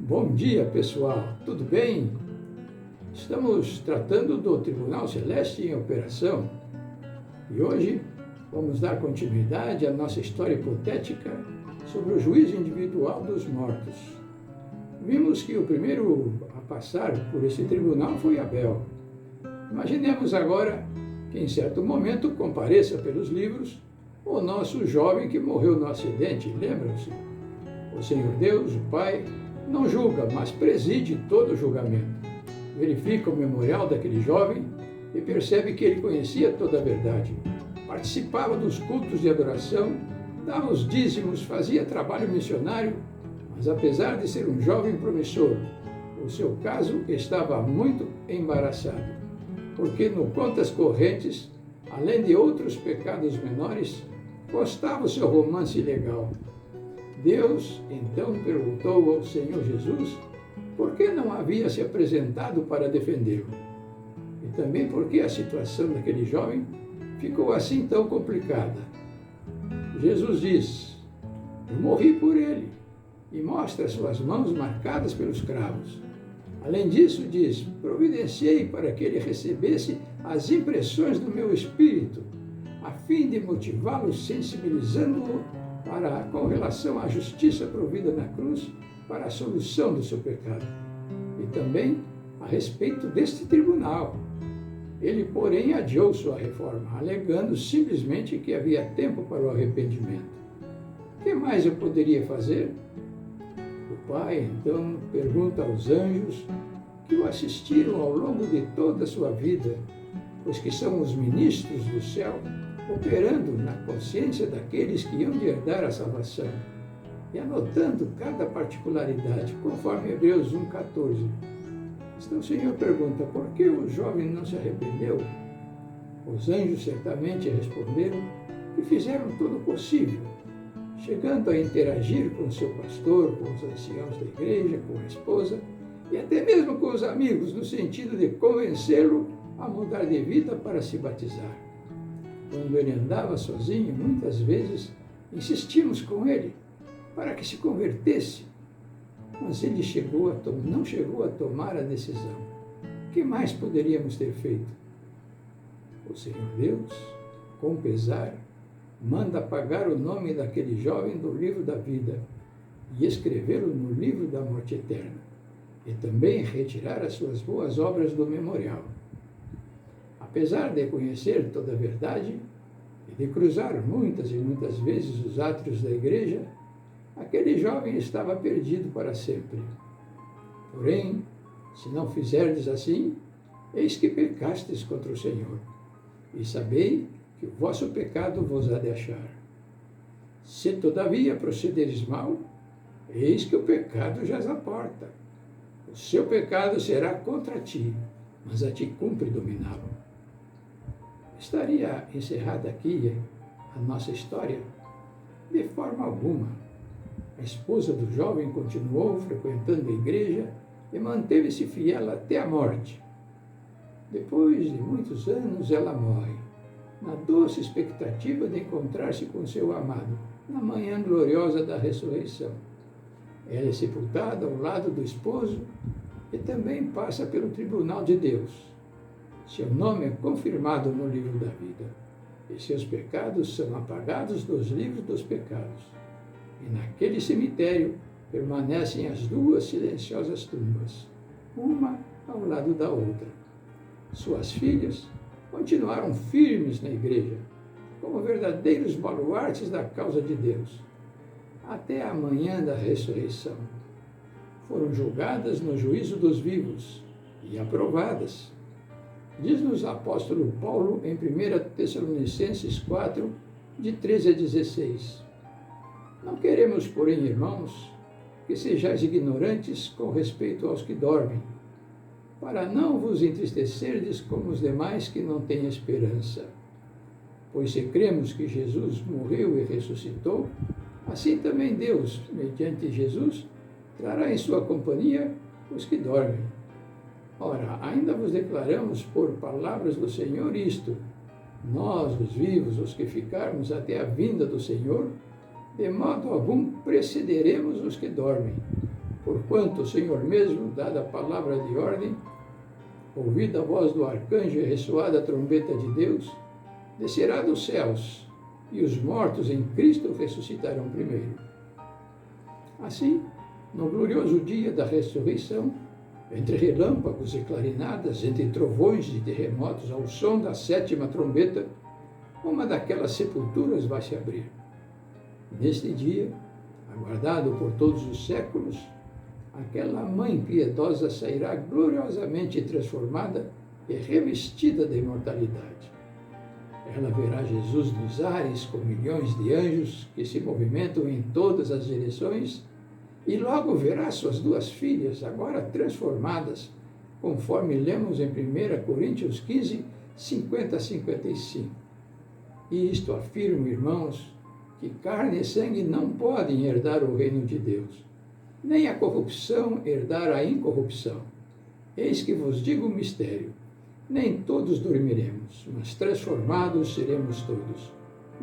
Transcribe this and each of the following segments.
Bom dia, pessoal. Tudo bem? Estamos tratando do Tribunal Celeste em operação e hoje vamos dar continuidade à nossa história hipotética sobre o juízo individual dos mortos. Vimos que o primeiro a passar por esse tribunal foi Abel. Imaginemos agora que em certo momento compareça pelos livros o nosso jovem que morreu no acidente, lembram-se? O Senhor Deus, o Pai, não julga, mas preside todo o julgamento. Verifica o memorial daquele jovem e percebe que ele conhecia toda a verdade. Participava dos cultos de adoração, dava os dízimos, fazia trabalho missionário, mas apesar de ser um jovem promissor, o seu caso estava muito embaraçado, porque no contas correntes, além de outros pecados menores, constava o seu romance ilegal. Deus então perguntou ao Senhor Jesus por que não havia se apresentado para defendê-lo e também por que a situação daquele jovem ficou assim tão complicada. Jesus diz: eu morri por ele, e mostra suas mãos marcadas pelos cravos. Além disso, diz: providenciei para que ele recebesse as impressões do meu espírito, a fim de motivá-lo, sensibilizando-o com relação à justiça provida na cruz para a solução do seu pecado. E também a respeito deste tribunal. Ele, porém, adiou sua reforma, alegando simplesmente que havia tempo para o arrependimento. O que mais eu poderia fazer? O Pai, então, pergunta aos anjos que o assistiram ao longo de toda a sua vida, pois que são os ministros do céu, operando na consciência daqueles que iam de herdar a salvação e anotando cada particularidade, conforme Hebreus 1,14. Então o Senhor pergunta: por que o jovem não se arrependeu? Os anjos certamente responderam que fizeram todo o possível, chegando a interagir com seu pastor, com os anciãos da igreja, com a esposa e até mesmo com os amigos, no sentido de convencê-lo a mudar de vida para se batizar. Quando ele andava sozinho, muitas vezes insistimos com ele para que se convertesse, mas ele não chegou a tomar a decisão. O que mais poderíamos ter feito? O Senhor Deus, com pesar, manda apagar o nome daquele jovem do livro da vida e escrevê-lo no livro da morte eterna, e também retirar as suas boas obras do memorial. Apesar de conhecer toda a verdade e de cruzar muitas e muitas vezes os átrios da igreja, aquele jovem estava perdido para sempre. Porém, se não fizerdes assim, eis que pecastes contra o Senhor, e sabei que o vosso pecado vos há de achar. Se todavia procederes mal, eis que o pecado jaz à porta. O seu pecado será contra ti, mas a ti cumpre dominá-lo. Estaria encerrada aqui a nossa história? De forma alguma. A esposa do jovem continuou frequentando a igreja e manteve-se fiel até a morte. Depois de muitos anos, ela morre, na doce expectativa de encontrar-se com seu amado, na manhã gloriosa da ressurreição. Ela é sepultada ao lado do esposo e também passa pelo tribunal de Deus. Seu nome é confirmado no livro da vida, e seus pecados são apagados dos livros dos pecados. E naquele cemitério permanecem as duas silenciosas tumbas, uma ao lado da outra. Suas filhas continuaram firmes na igreja, como verdadeiros baluartes da causa de Deus, até a manhã da ressurreição. Foram julgadas no juízo dos vivos e aprovadas. Diz-nos o apóstolo Paulo em 1 Tessalonicenses 4, de 13 a 16. Não queremos, porém, irmãos, que sejais ignorantes com respeito aos que dormem, para não vos entristecerdes como os demais que não têm esperança. Pois se cremos que Jesus morreu e ressuscitou, assim também Deus, mediante Jesus, trará em sua companhia os que dormem. Ora, ainda vos declaramos por palavras do Senhor isto: nós, os vivos, os que ficarmos até a vinda do Senhor, de modo algum precederemos os que dormem. Porquanto o Senhor mesmo, dada a palavra de ordem, ouvida a voz do arcanjo e ressoada a trombeta de Deus, descerá dos céus, e os mortos em Cristo ressuscitarão primeiro. Assim, no glorioso dia da ressurreição, entre relâmpagos e clarinadas, entre trovões e terremotos, ao som da 7ª trombeta, uma daquelas sepulturas vai se abrir. Neste dia, aguardado por todos os séculos, aquela mãe piedosa sairá gloriosamente transformada e revestida da imortalidade. Ela verá Jesus nos ares com milhões de anjos que se movimentam em todas as direções e logo verá suas 2 filhas, agora transformadas, conforme lemos em 1 Coríntios 15, 50 a 55. E isto afirmo, irmãos, que carne e sangue não podem herdar o reino de Deus, nem a corrupção herdar a incorrupção. Eis que vos digo um mistério: nem todos dormiremos, mas transformados seremos todos.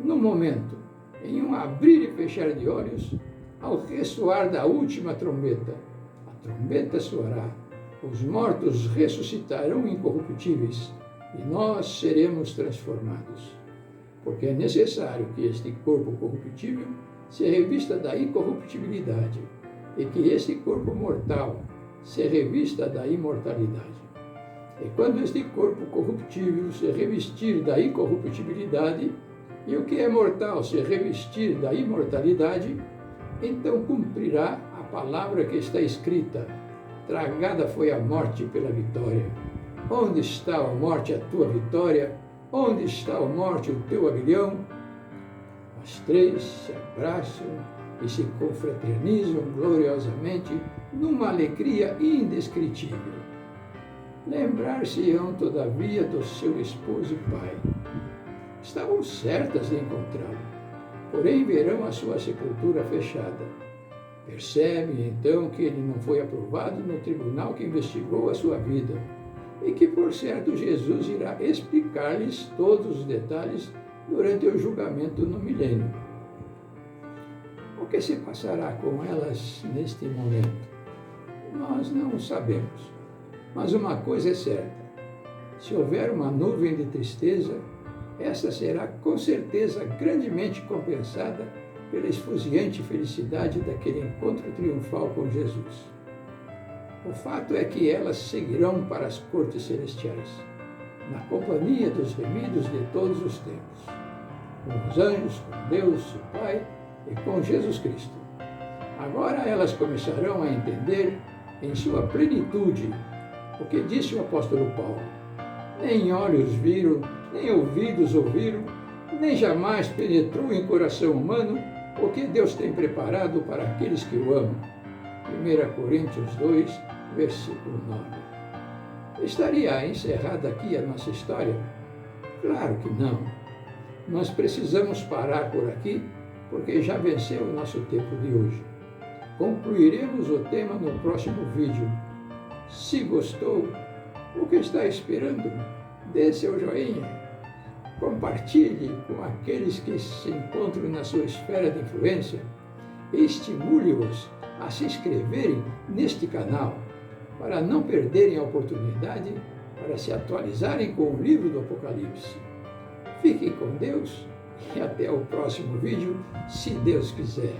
No momento, em um abrir e fechar de olhos, ao ressoar da última trombeta, a trombeta soará, os mortos ressuscitarão incorruptíveis, e nós seremos transformados. Porque é necessário que este corpo corruptível se revista da incorruptibilidade, e que este corpo mortal se revista da imortalidade. E quando este corpo corruptível se revestir da incorruptibilidade, e o que é mortal se revestir da imortalidade, então cumprirá a palavra que está escrita: tragada foi a morte pela vitória. Onde está, ó morte, a tua vitória? Onde está, ó morte, o teu aguilhão? As 3 se abraçam e se confraternizam gloriosamente numa alegria indescritível. Lembrar-se-ão, todavia, do seu esposo e pai. Estavam certas de encontrá-lo, porém verão a sua sepultura fechada. Percebem, então, que ele não foi aprovado no tribunal que investigou a sua vida, e que, por certo, Jesus irá explicar-lhes todos os detalhes durante o julgamento no milênio. O que se passará com elas neste momento? Nós não sabemos. Mas uma coisa é certa: se houver uma nuvem de tristeza, esta será com certeza grandemente compensada pela esfuziante felicidade daquele encontro triunfal com Jesus. O fato é que elas seguirão para as cortes celestiais, na companhia dos remidos de todos os tempos, com os anjos, com Deus, o Pai e com Jesus Cristo. Agora elas começarão a entender em sua plenitude o que disse o apóstolo Paulo: nem olhos viram, nem ouvidos ouviram, nem jamais penetrou em coração humano o que Deus tem preparado para aqueles que o amam. 1 Coríntios 2, versículo 9. Estaria encerrada aqui a nossa história? Claro que não. Nós precisamos parar por aqui, porque já venceu o nosso tempo de hoje. Concluiremos o tema no próximo vídeo. Se gostou, o que está esperando? Dê seu joinha. Compartilhe com aqueles que se encontram na sua esfera de influência e estimule-os a se inscreverem neste canal para não perderem a oportunidade para se atualizarem com o livro do Apocalipse. Fiquem com Deus e até o próximo vídeo, se Deus quiser.